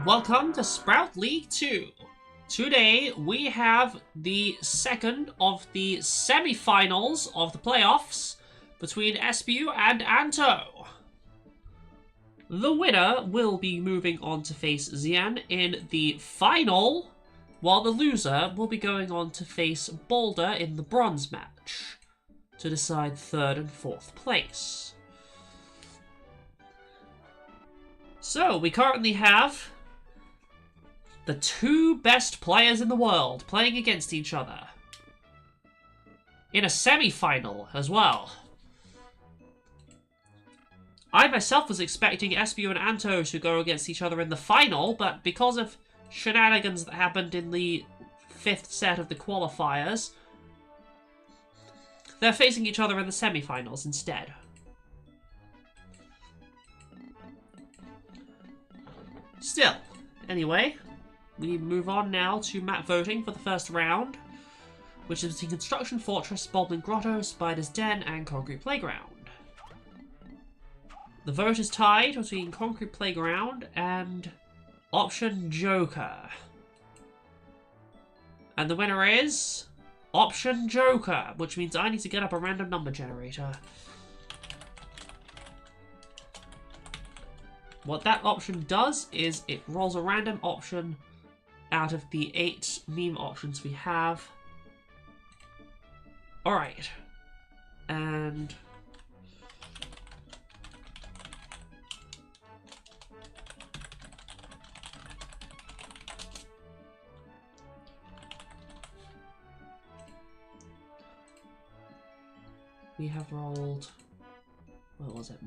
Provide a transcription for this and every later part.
Welcome to Sprout League 2. Today we have the second of the semi-finals of the playoffs between Sbu and Anto. The winner will be moving on to face Xian in the final, while the loser will be going on to face Boulder in the bronze match to decide third and fourth place. So we currently have the two best players in the world playing against each other. In a semi-final as well. I myself was expecting Sbu and Anto to go against each other in the final, but because of shenanigans that happened in the fifth set of the qualifiers, they're facing each other in the semi-finals instead. Still, anyway, we move on now to map voting for the first round, which is between Construction Fortress, Boblin Grotto, Spider's Den, and Concrete Playground. The vote is tied between Concrete Playground and Option Joker. And the winner is Option Joker, which means I need to get up a random number generator. What that option does is it rolls a random option out of the 8 meme options we have. Alright. And we have rolled... What was it?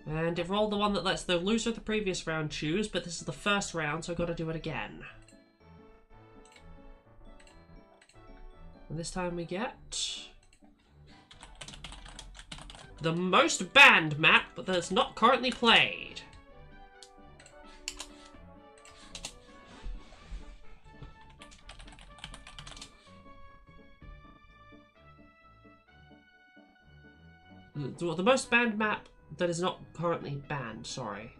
And it rolled the one that lets the loser of the previous round choose, but this is the first round, so I've got to do it again. And this time we get the most banned map that's not currently played. The most banned map that is not currently banned, sorry.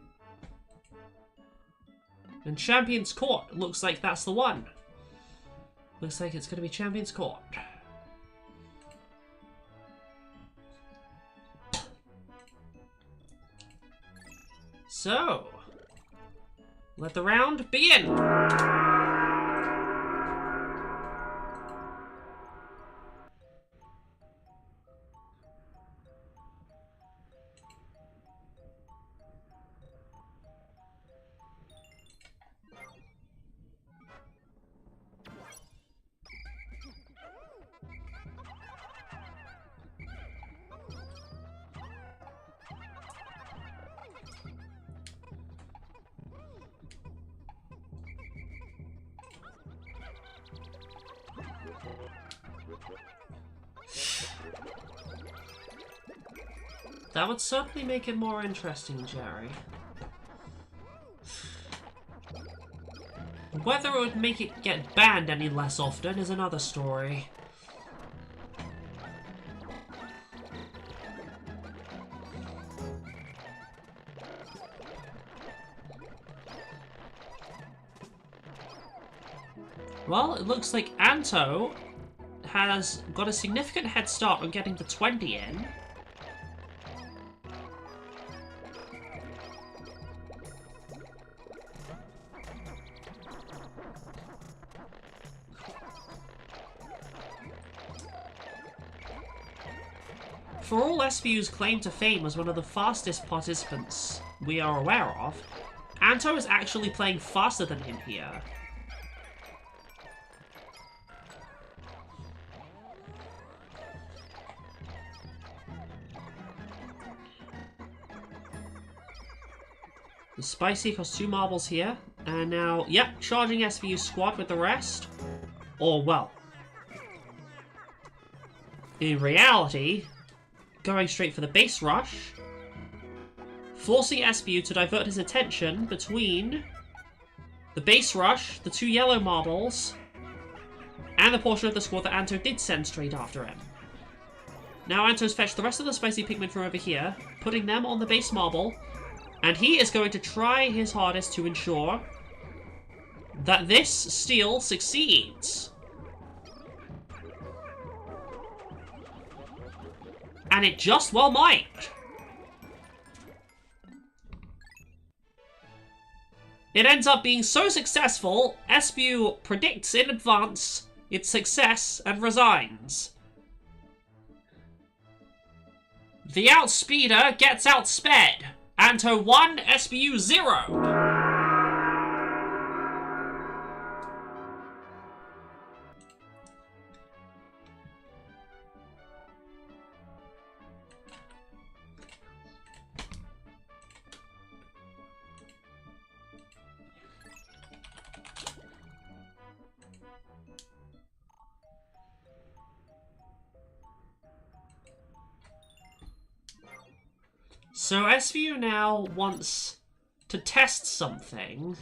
And Champion's Court, looks like that's the one. Looks like it's going to be Champion's Court. So, let the round begin! That would certainly make it more interesting, Jerry. Whether it would make it get banned any less often is another story. Well, it looks like Anto has got a significant head start on getting the 20 in. For all Sbu's claim to fame as one of the fastest participants we are aware of, Anto is actually playing faster than him here. The Spicy costs 2 marbles here, and now, yep, charging Sbu's squad with the rest. Or, well, in reality, going straight for the base rush, forcing SBU to divert his attention between the base rush, the 2 yellow marbles, and the portion of the squad that Anto did send straight after him. Now Anto's fetched the rest of the spicy Pikmin from over here, putting them on the base marble, and he is going to try his hardest to ensure that this steal succeeds. And it just well might. It ends up being so successful, SBU predicts in advance its success and resigns. The outspeeder gets outsped. Anto 1, SBU 0. So SVU now wants to test something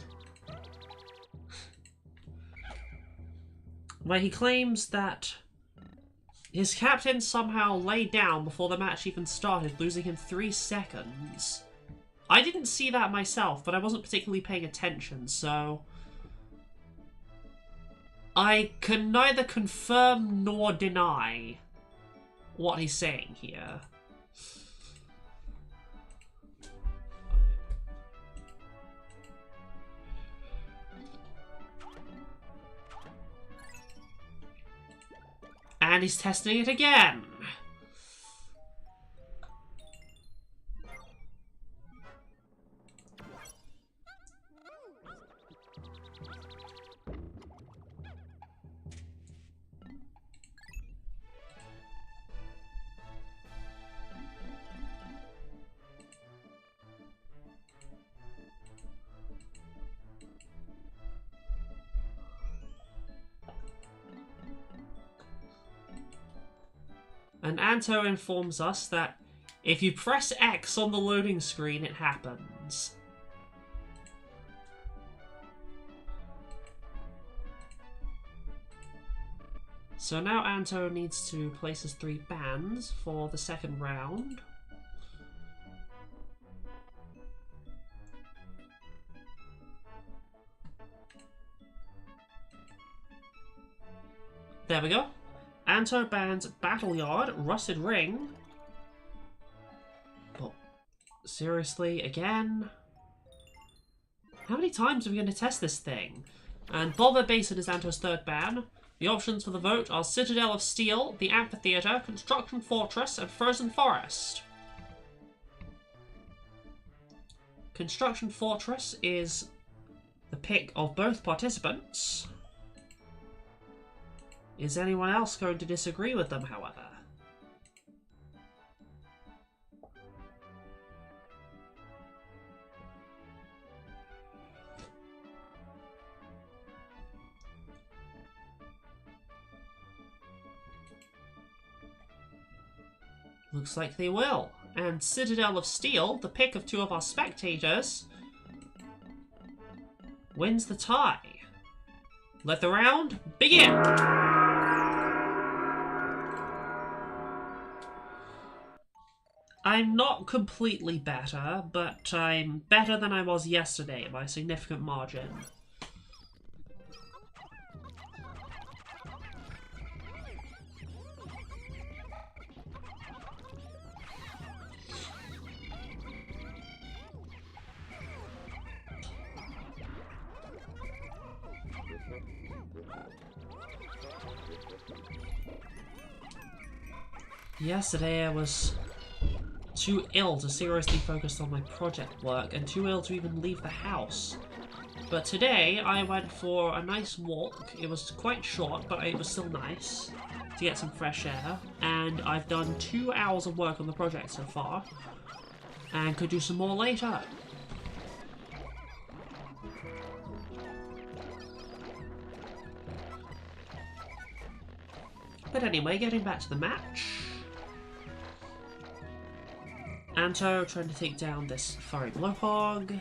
where he claims that his captain somehow laid down before the match even started, losing him 3 seconds. I didn't see that myself, but I wasn't particularly paying attention, so I can neither confirm nor deny what he's saying here. And he's testing it again. And Anto informs us that if you press X on the loading screen, it happens. So now Anto needs to place his 3 bands for the second round. There we go. Anto bans Battle Yard, Rusted Ring. But seriously, again? How many times are we going to test this thing? And Bulba Basin is Anto's 3rd ban. The options for the vote are Citadel of Steel, the Amphitheater, Construction Fortress, and Frozen Forest. Construction Fortress is the pick of both participants. Is anyone else going to disagree with them, however? Looks like they will. And Citadel of Steel, the pick of 2 of our spectators, wins the tie. Let the round begin! I'm not completely better, but I'm better than I was yesterday by a significant margin. Yesterday I was too ill to seriously focus on my project work and too ill to even leave the house. But today I went for a nice walk. It was quite short, but it was still nice to get some fresh air. And I've done 2 hours of work on the project so far, and could do some more later. But anyway, getting back to the match. Anto trying to take down this furry blowhog.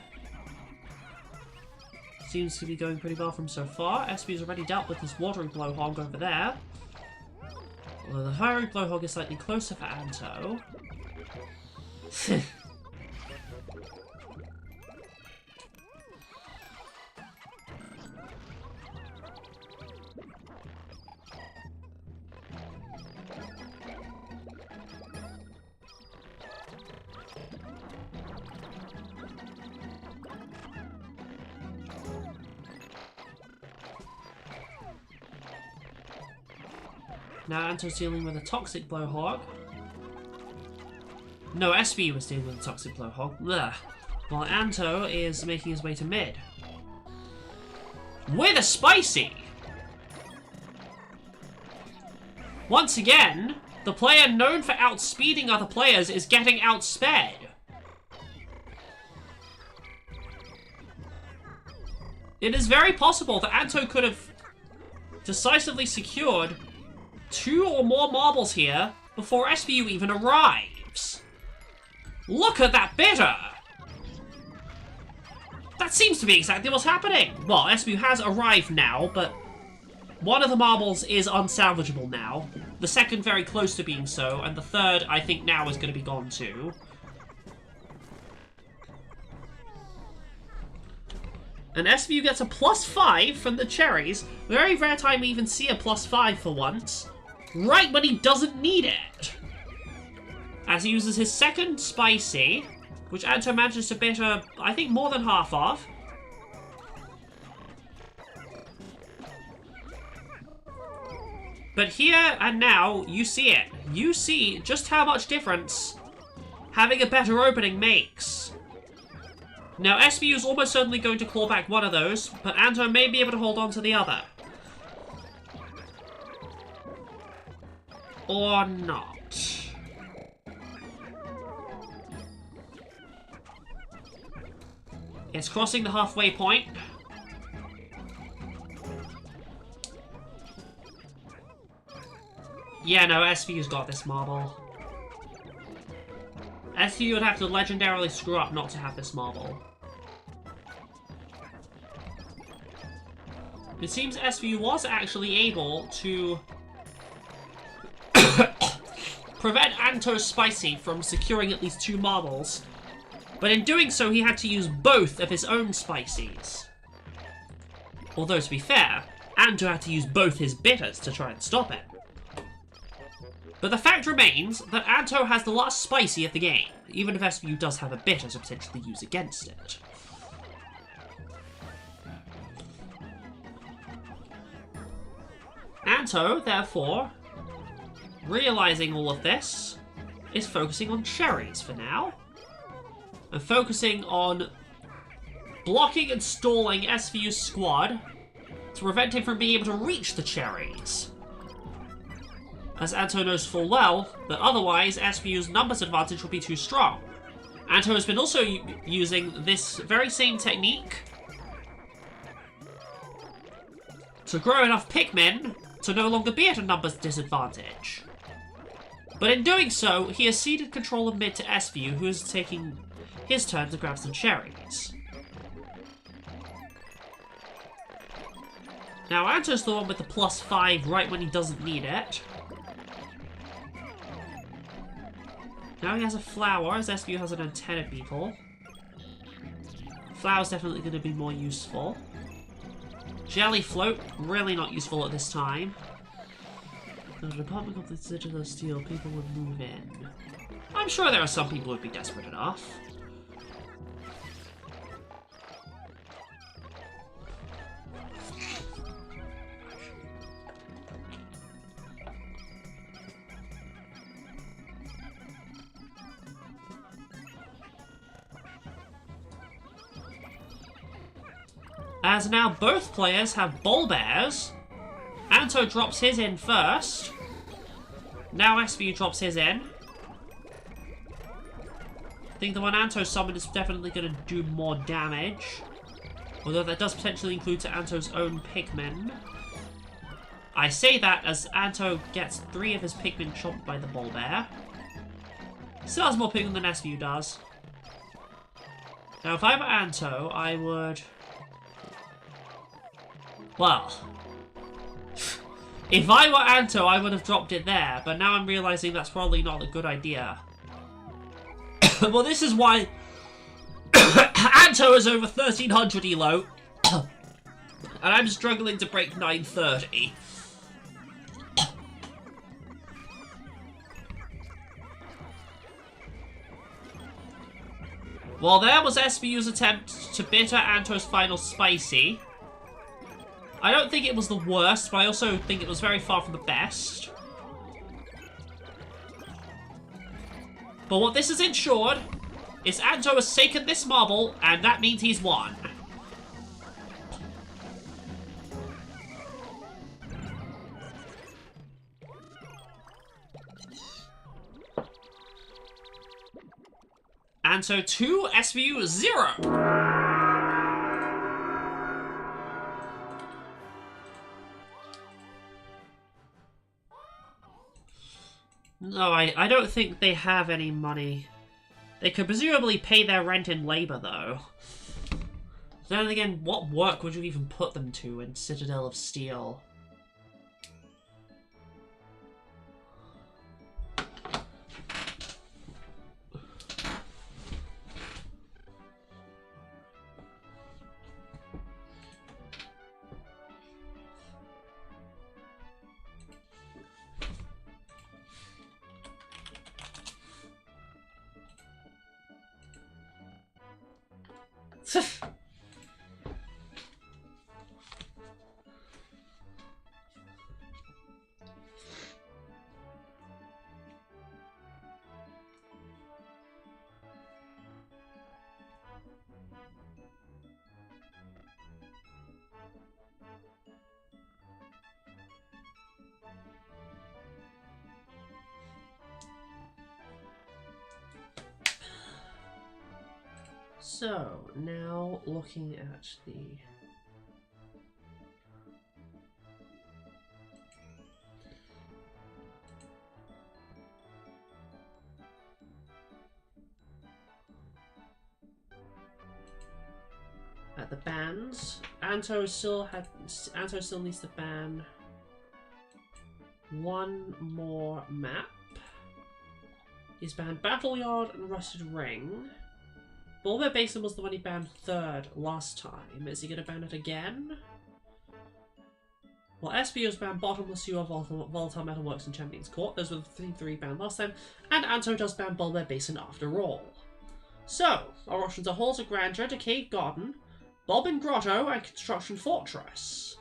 Seems to be going pretty well from so far. SBU's already dealt with this watery blowhog over there. Although the fiery blowhog is slightly closer for Anto. Now Anto's dealing with a toxic blowhog. No, SB was dealing with a toxic blowhog. Ugh. While Anto is making his way to mid. With a spicy! Once again, the player known for outspeeding other players is getting outsped. It is very possible that Anto could have decisively secured 2 or more marbles here before SBU even arrives. Look at that bitter! That seems to be exactly what's happening. Well, SBU has arrived now, but one of the marbles is unsalvageable now. The second very close to being so, and the third I think now is going to be gone too. And SBU gets a +5 from the cherries. Very rare time we even see a +5 for once. Right when he doesn't need it! As he uses his second spicy, which Anto manages to bitter, I think, more than half of. But here and now, you see it. You see just how much difference having a better opening makes. Now, SBU is almost certainly going to claw back one of those, but Anto may be able to hold on to the other. Or not. It's crossing the halfway point. Yeah, no, SVU's got this marble. SVU would have to legendarily screw up not to have this marble. It seems SVU was actually able to prevent Anto's spicy from securing at least 2 marbles. But in doing so, he had to use both of his own spices. Although, to be fair, Anto had to use both his bitters to try and stop it. But the fact remains that Anto has the last spicy of the game, even if SVU does have a bitter to potentially use against it. Anto, therefore, realizing all of this, is focusing on cherries for now. And focusing on blocking and stalling SVU's squad to prevent him from being able to reach the cherries. As Anto knows full well that otherwise SVU's numbers advantage would be too strong. Anto has been also using this very same technique to grow enough Pikmin to no longer be at a numbers disadvantage. But in doing so, he has ceded control of mid to SVU, who is taking his turn to grab some cherries. Now, Anto's the one with the +5 right when he doesn't need it. Now he has a flower, as SVU has an antenna beetle. Flower's definitely going to be more useful. Jelly float, really not useful at this time. The Department of the Digital Steel, people would move in. I'm sure there are some people who would be desperate enough. As now both players have ball bears, Anto drops his in first. Now SVU drops his in. I think the one Anto summoned is definitely going to do more damage. Although that does potentially include to Anto's own Pikmin. I say that as Anto gets 3 of his Pikmin chomped by the ball bear. Still has more Pikmin than SBU does. Now, if I were Anto, I would... Well... If I were Anto, I would have dropped it there, but now I'm realizing that's probably not a good idea. Well, this is why... Anto is over 1300 elo. And I'm struggling to break 930. Well, there was SBU's attempt to bitter Anto's final spicy. I don't think it was the worst, but I also think it was very far from the best. But what this has ensured is Anto has taken this marble, and that means he's won. Anto 2, SBU 0. No, I don't think they have any money. They could presumably pay their rent in labor, though. Then again, what work would you even put them to in Citadel of Steel? So, now looking at the... At the bans, Anto still needs to ban one more map. He's banned Battle Yard and Rusted Ring. Bulber Basin was the one he banned third last time. Is he going to ban it again? Well, SBO's banned Bottomless Sewer, Volatile Metalworks, and Champions Court. Those were the three banned last time. And Anto does ban Bulber Basin after all. So, our options are Halls of Grandeur, Decayed Garden, Bobbin Grotto, and Construction Fortress.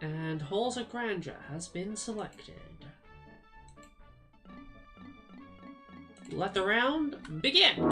And Halls of Grandeur has been selected. Let the round begin!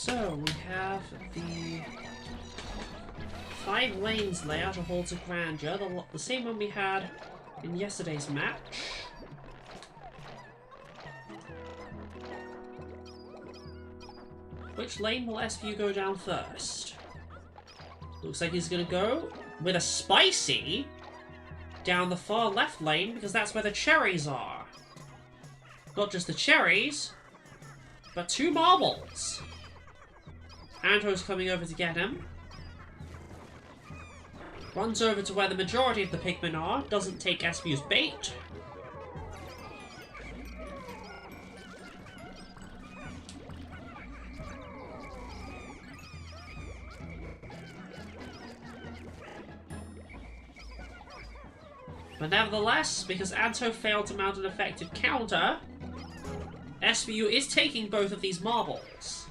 So, we have the 5 lanes layout of Halls of Grandeur, the same one we had in yesterday's match. Which lane will SVU go down first? Looks like he's gonna go with a spicy down the far left lane because that's where the cherries are. Not just the cherries, but 2 marbles. Anto's coming over to get him. Runs over to where the majority of the Pikmin are. Doesn't take SVU's bait. But nevertheless, because Anto failed to mount an effective counter, SVU is taking both of these marbles.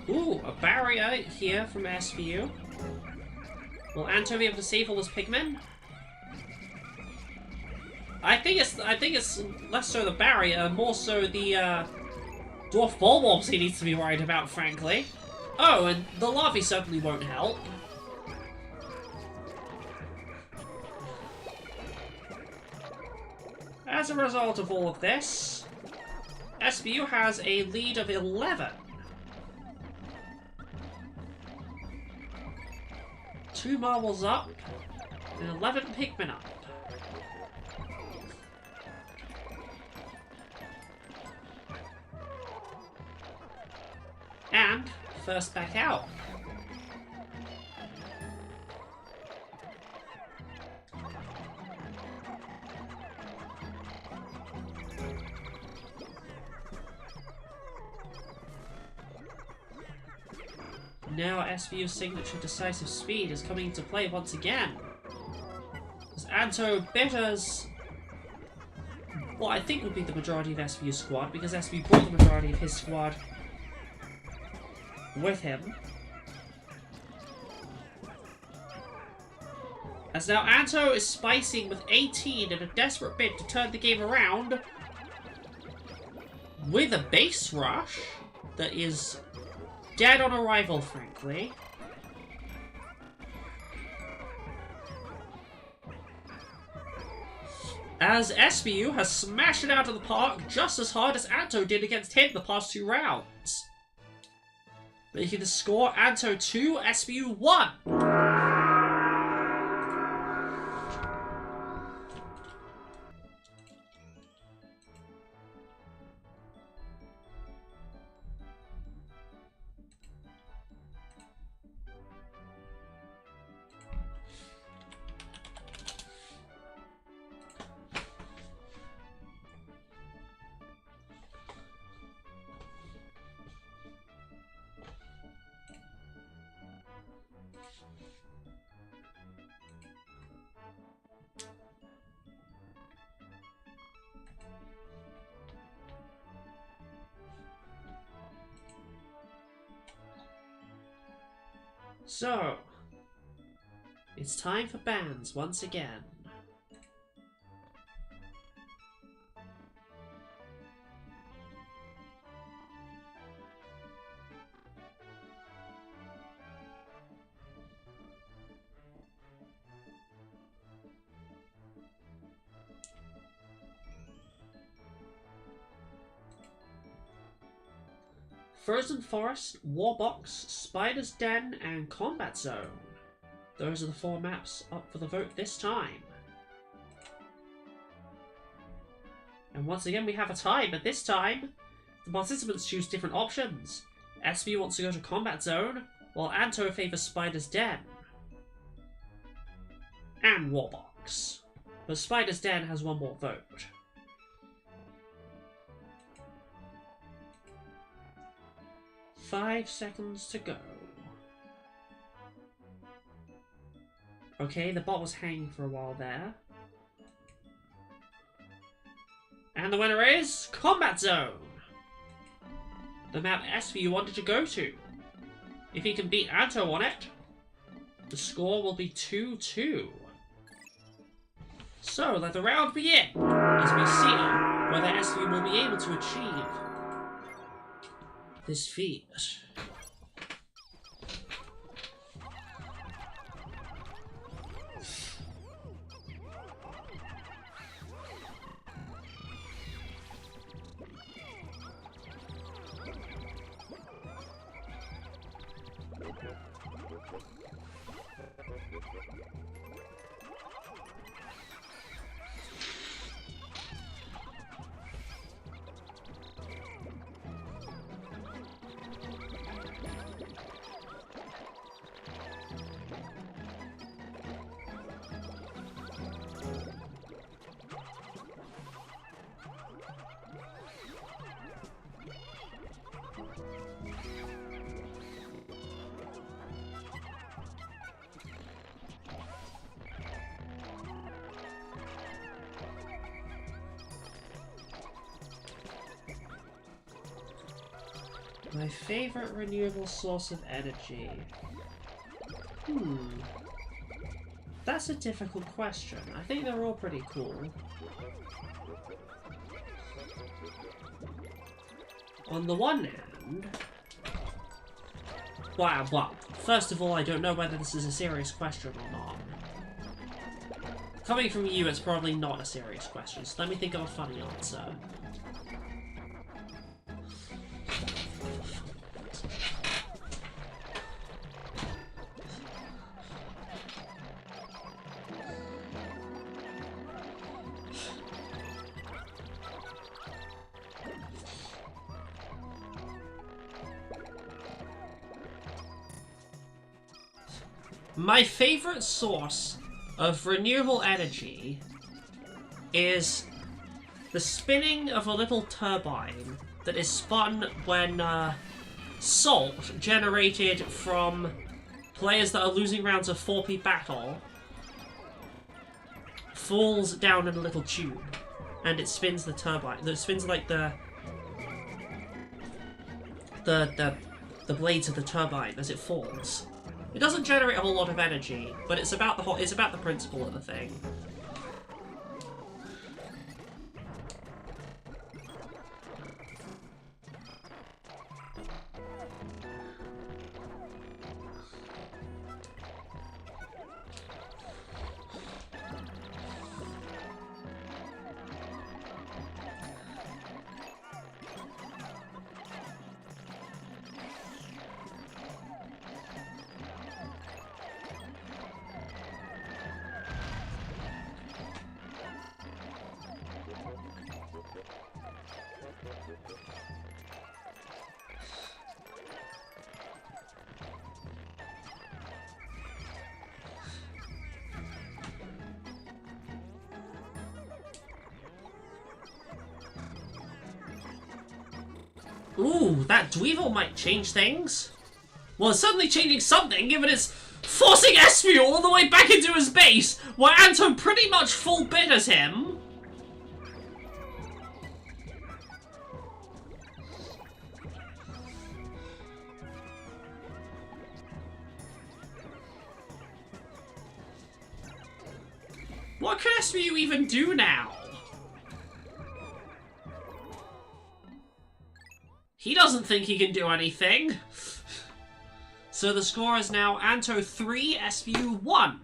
Ooh, a barrier here from SVU. Will Anto be able to save all his Pikmin? I think it's less so the barrier, more so the dwarf bulbs he needs to be worried about, frankly. Oh, and the larvae certainly won't help. As a result of all of this, SVU has a lead of 11. 2 marbles up, and 11 Pikmin up. And first back out. Now SVU's signature decisive speed is coming into play once again. As Anto betters what I think would be the majority of SVU's squad, because SVU brought the majority of his squad with him. As now Anto is spicing with 18 in a desperate bid to turn the game around with a base rush that is dead on arrival, frankly. As SVU has smashed it out of the park just as hard as Anto did against him the past 2 rounds. Making the score Anto 2, SVU 1. So, it's time for bans once again. Frozen Forest, Warbox, Spider's Den, and Combat Zone. Those are the 4 maps up for the vote this time. And once again we have a tie, but this time the participants choose different options. SBU wants to go to Combat Zone, while Anto favors Spider's Den. And Warbox. But Spider's Den has one more vote. Five seconds to go. Okay, the bot was hanging for a while there. And the winner is Combat Zone! The map SVU wanted to go to. If he can beat Anto on it, the score will be 2-2. So, let the round begin, as we see whether SVU will be able to achieve this feat. My favorite renewable source of energy. That's a difficult question. I think they're all pretty cool. On the one hand... Well, first of all, I don't know whether this is a serious question or not. Coming from you, it's probably not a serious question, so let me think of a funny answer. My favorite source of renewable energy is the spinning of a little turbine that is spun when salt generated from players that are losing rounds of 4P battle falls down in a little tube and it spins the turbine. It spins like the blades of the turbine as it falls. It doesn't generate a whole lot of energy, but it's about the principle of the thing. Ooh, that Dweevil might change things. Well, it's certainly changing something, given it's forcing Esmiel all the way back into his base, where Anto pretty much full bitters him. What can Esmiel even do now? He doesn't think he can do anything. So the score is now Anto 3, SVU 1.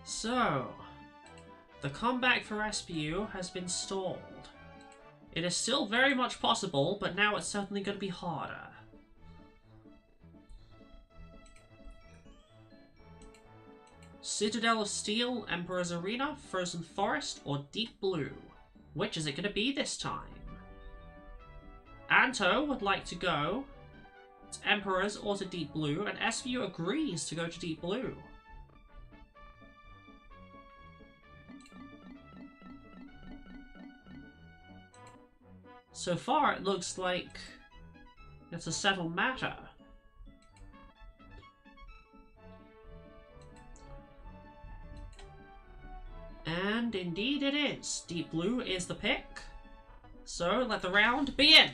So, the comeback for SPU has been stalled. It is still very much possible, but now it's certainly going to be harder. Citadel of Steel, Emperor's Arena, Frozen Forest, or Deep Blue? Which is it going to be this time? Anto would like to go to Emperor's or to Deep Blue, and SVU agrees to go to Deep Blue. So far, it looks like it's a settled matter. And indeed it is. Deep Blue is the pick. So let the round begin.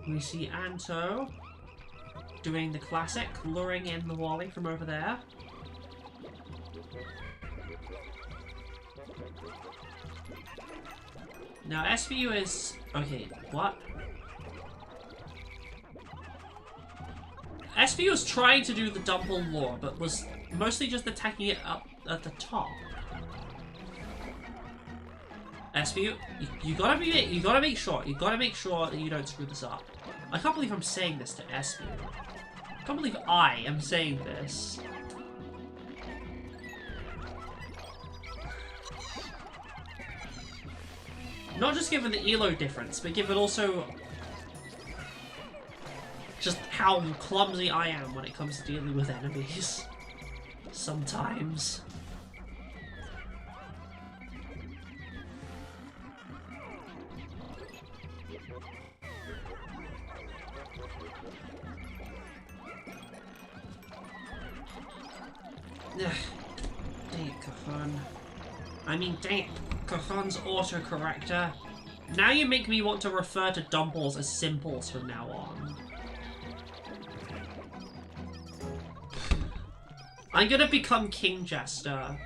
We see Anto doing the classic, luring in the Wally from over there. Now SVU is... okay, what? SVU was trying to do the Dumble lure, but was mostly just attacking it up at the top. SVU, you gotta make sure that you don't screw this up. I can't believe I'm saying this to SVU. I can't believe I am saying this. Not just given the elo difference, but given also just how clumsy I am when it comes to dealing with enemies. Sometimes. Dang it, Cajon. I mean, dang it, Cajon's autocorrector. Now you make me want to refer to Dumbles as simples from now on. I'm gonna become King Jester.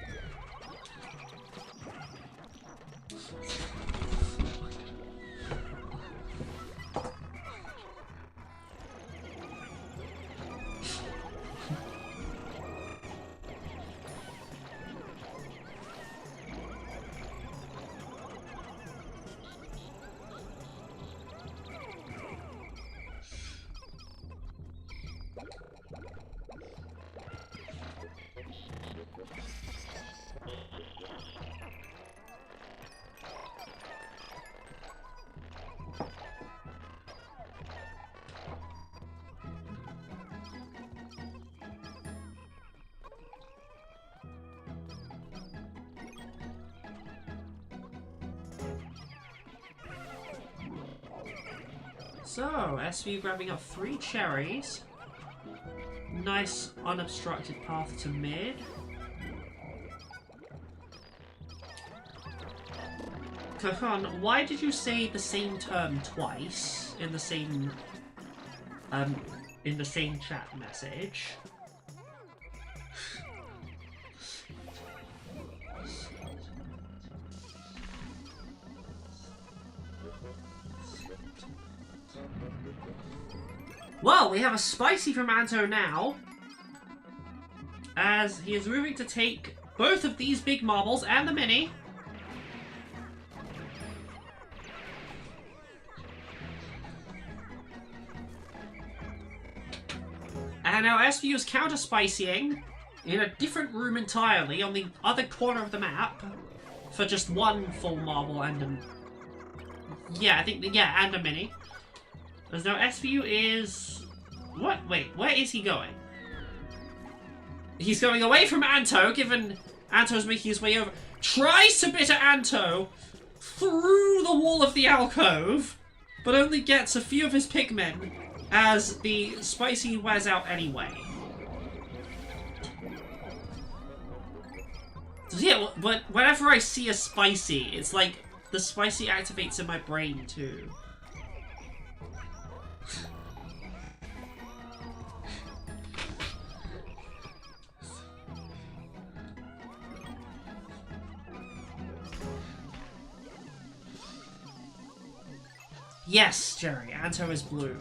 So, SV grabbing up 3 cherries. Nice unobstructed path to mid. Cajon, why did you say the same term twice in the same chat message? Well, we have a spicy from Anto now, as he is moving to take both of these big marbles and the mini. And now SVU is counter-spicying in a different room entirely on the other corner of the map for just one full marble and a... yeah, I think, yeah, and a mini. As now SVU is... what? Wait, where is he going? He's going away from Anto, given Anto's making his way over. Tries to bitter Anto through the wall of the alcove, but only gets a few of his Pikmin as the spicy wears out anyway. So yeah, but whenever I see a spicy, it's like the spicy activates in my brain too. Yes, Jerry, Anto is blue.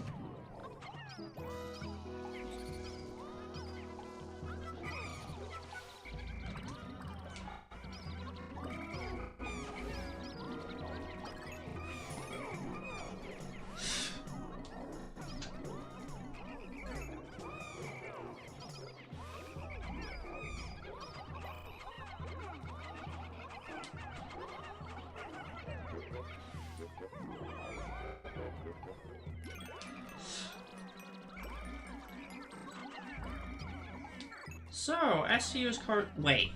So, SVU is wait.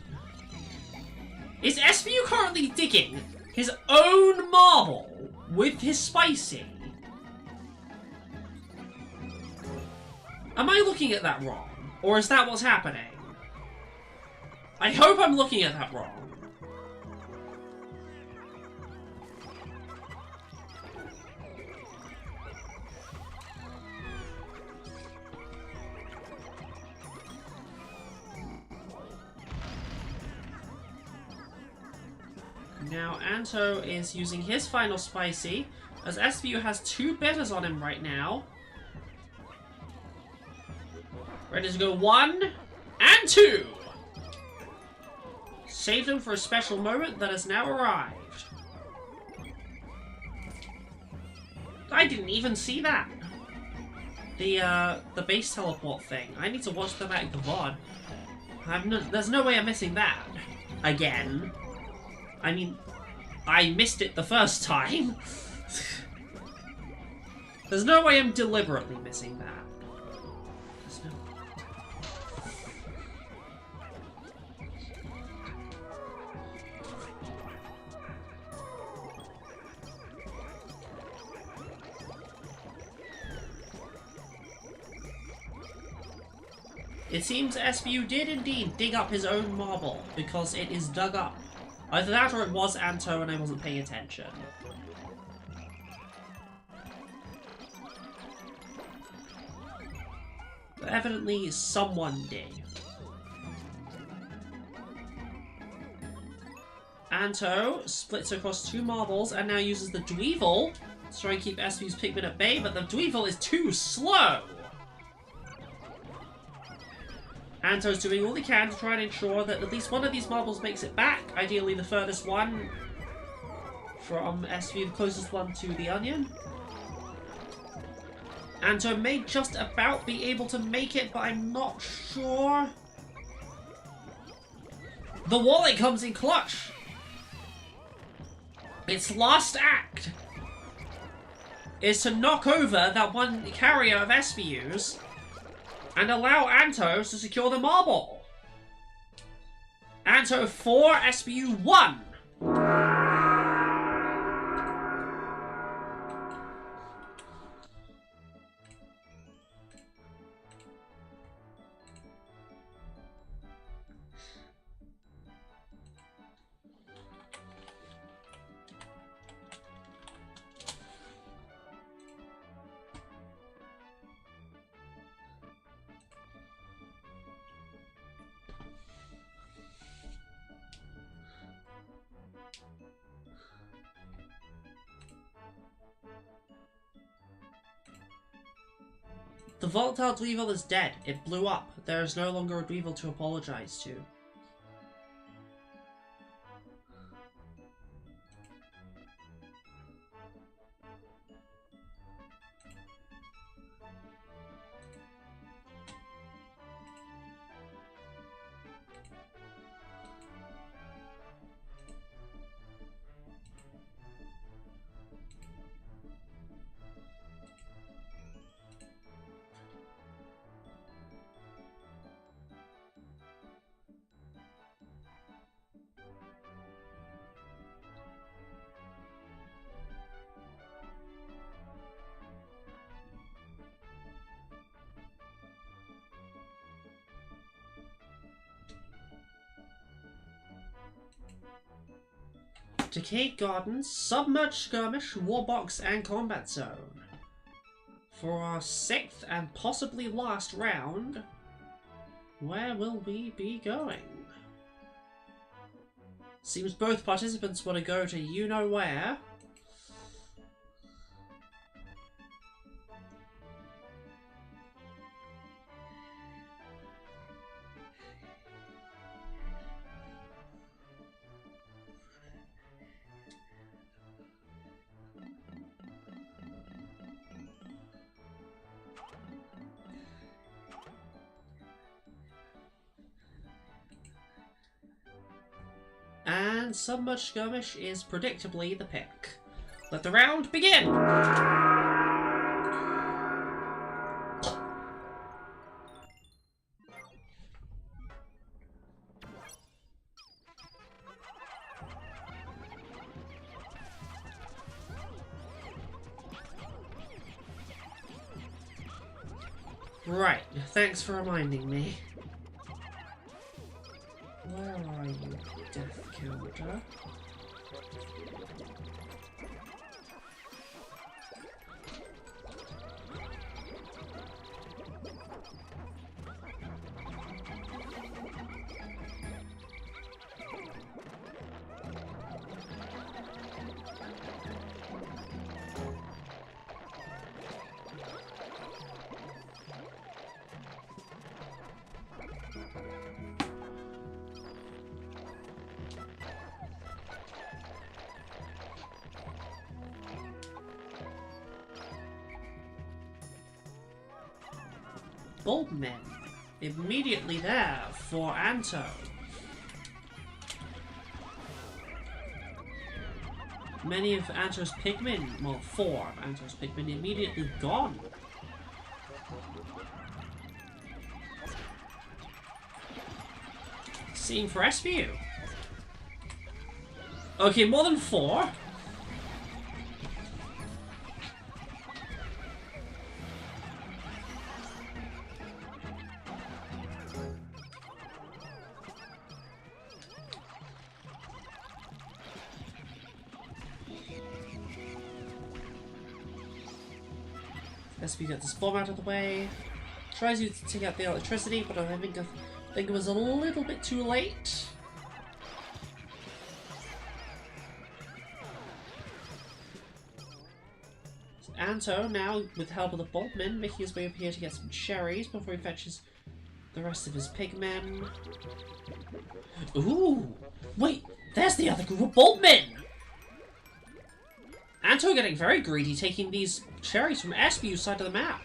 Is SVU currently digging his own marble with his spicy? Am I looking at that wrong? Or is that what's happening? I hope I'm looking at that wrong. Now, Anto is using his final spicy, as SVU has 2 bitters on him right now. Ready to go 1 and 2! Saved him for a special moment that has now arrived. I didn't even see that! The base teleport thing. I need to watch the back of the VOD. There's no way I'm missing that. Again. I mean, I missed it the first time. There's no way I'm deliberately missing that. There's no... It seems SVU did indeed dig up his own marble, because it is dug up. Either that or it was Anto and I wasn't paying attention. But evidently someone did. Anto splits across 2 marbles and now uses the Dweevil to try and keep SVU's Pikmin at bay, but the Dweevil is too slow! Anto's doing all he can to try and ensure that at least one of these marbles makes it back. Ideally the furthest one from SVU, the closest one to the onion. Anto may just about be able to make it, but I'm not sure. The wallet comes in clutch. Its last act is to knock over that one carrier of SVU's and allow Anto to secure the marble. Anto 4, SVU 1. The volatile Dweevil is dead. It blew up. There is no longer a Dweevil to apologize to. Decayed Gardens, Submerged Skirmish, Warbox, and Combat Zone. For our 6th and possibly last round, where will we be going? Seems both participants want to go to you-know-where. And Submerged Skirmish is predictably the pick. Let the round begin! Right, thanks for reminding me. Where are you, Death Counter? Bulbmen. Immediately there for Anto. Many of Anto's Pikmin, well, 4 of Anto's Pikmin immediately gone. Same for SVU. Okay, more than 4. SB gets this bomb out of the way. Tries to take out the electricity, but I think it was a little bit too late. So Anto, now with the help of the Bulbmin, making his way up here to get some cherries before he fetches the rest of his Pigmen. Ooh! Wait! There's the other group of Bulbmin! Anto getting very greedy, taking these cherries from SBU's side of the map.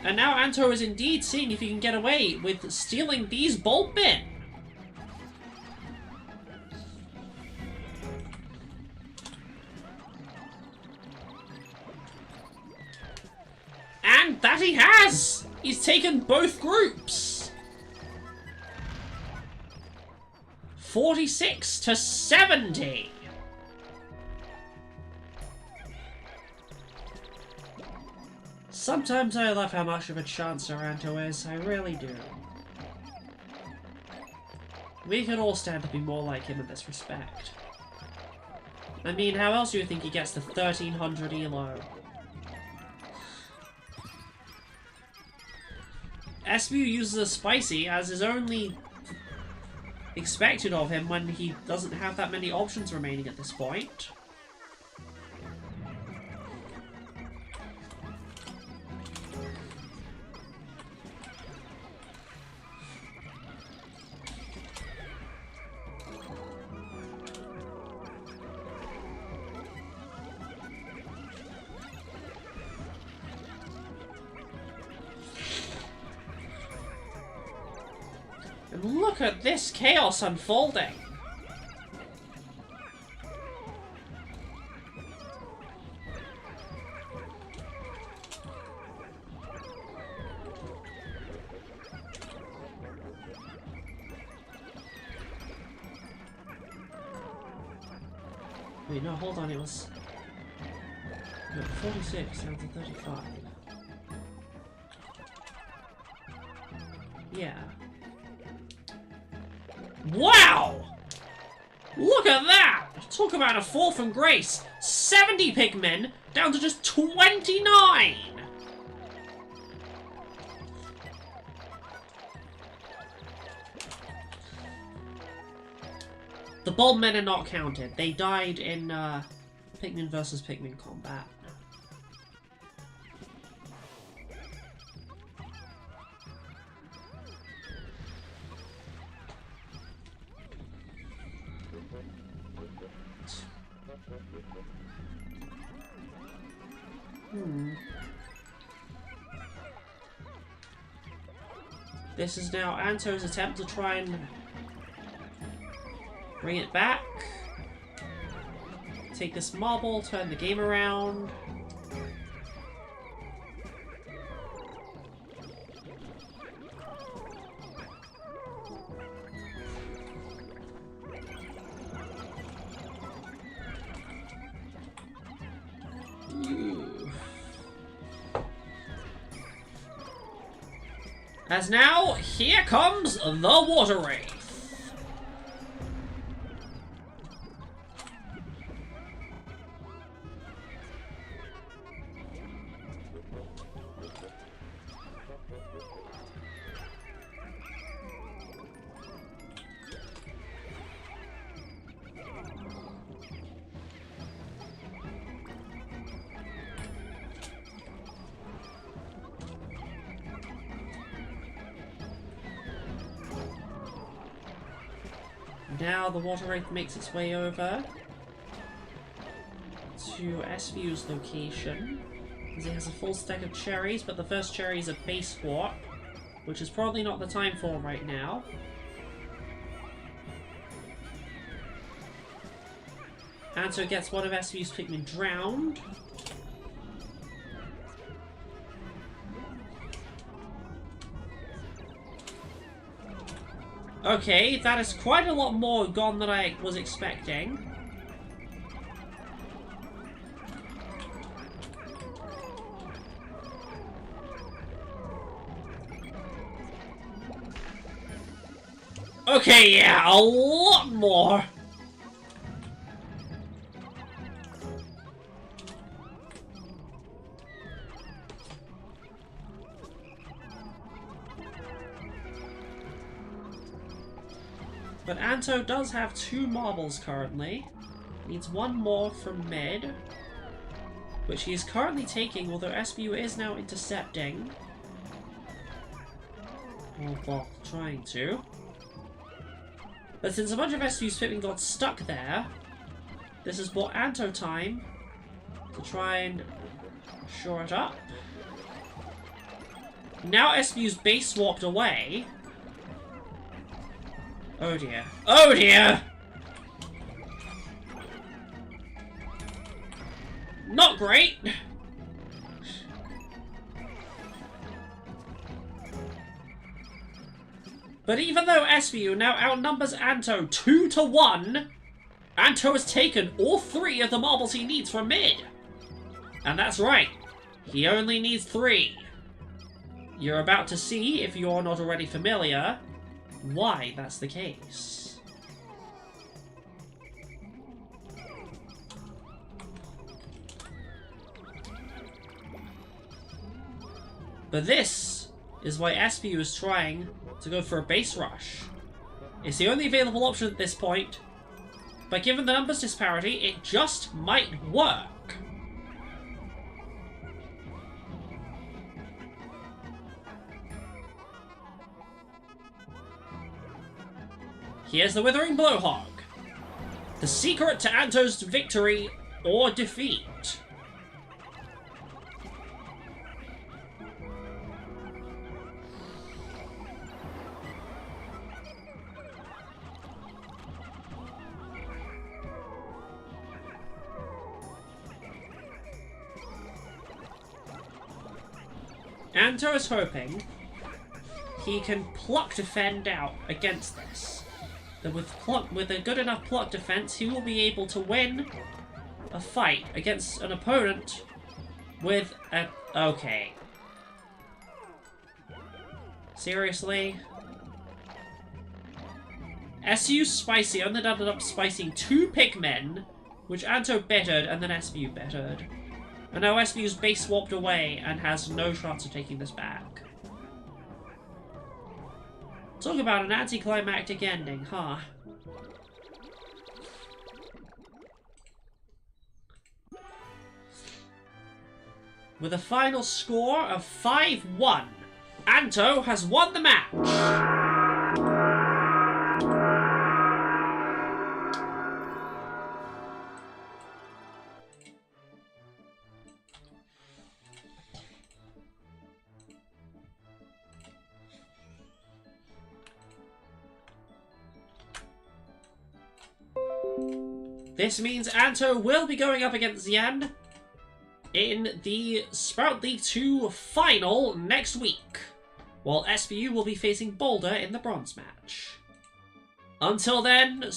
And now Anto is indeed seeing if he can get away with stealing these Bulbmin. And that he has! He's taken both groups! 46 to 70! Sometimes I love how much of a chancer Anto is, I really do. We could all stand to be more like him in this respect. I mean, how else do you think he gets the 1300 elo? SBU uses a spicy as is only expected of him when he doesn't have that many options remaining at this point. And look at this chaos unfolding! Wait, no, hold on, it was... No, 46 down to 35. Yeah. Wow! Look at that! Talk about a fall from grace! 70 Pikmin down to just 29! The Bulbmen are not counted. They died in Pikmin versus Pikmin combat. This is now Anto's attempt to try and Bring it back. Take this marble, turn the game around. As now, here comes the Water Wraith. Now the Water Wraith makes its way over to SVU's location. He has a full stack of cherries, but the first cherry is a base warp, which is probably not the time for him right now. Anto gets one of SVU's Pikmin drowned. Okay, that is quite a lot more gone than I was expecting. Okay, yeah, a lot more. But Anto does have 2 marbles currently. Needs 1 more from mid, which he is currently taking, although SBU is now intercepting. Well, trying to. But since a bunch of SBU's Pikmin got stuck there, this has bought Anto time to try and shore it up. Now SBU's base swapped away. Oh dear. Oh dear! Not great! But even though SVU now outnumbers Anto 2 to 1, Anto has taken all 3 of the marbles he needs from mid. And that's right, he only needs 3. You're about to see, if you're not already familiar, why that's the case. But this is why SVU is trying to go for a base rush. It's the only available option at this point, but given the numbers disparity, it just might work. Here's the Withering Blowhog. The secret to Anto's victory or defeat. Anto is hoping he can pluck defend out against this. That with a good enough pluck defense, he will be able to win a fight against an opponent with a... Okay. Seriously? SU Spicy only ended up spicing 2 Pikmin, which Anto bettered and then SVU bettered. And now SVU's base swapped away and has no chance of taking this back. Talk about an anticlimactic ending, huh? With a final score of 5-1, Anto has won the match! This means Anto will be going up against Yan in the Sprout League 2 final next week, while SBU will be facing Boulder in the bronze match. Until then,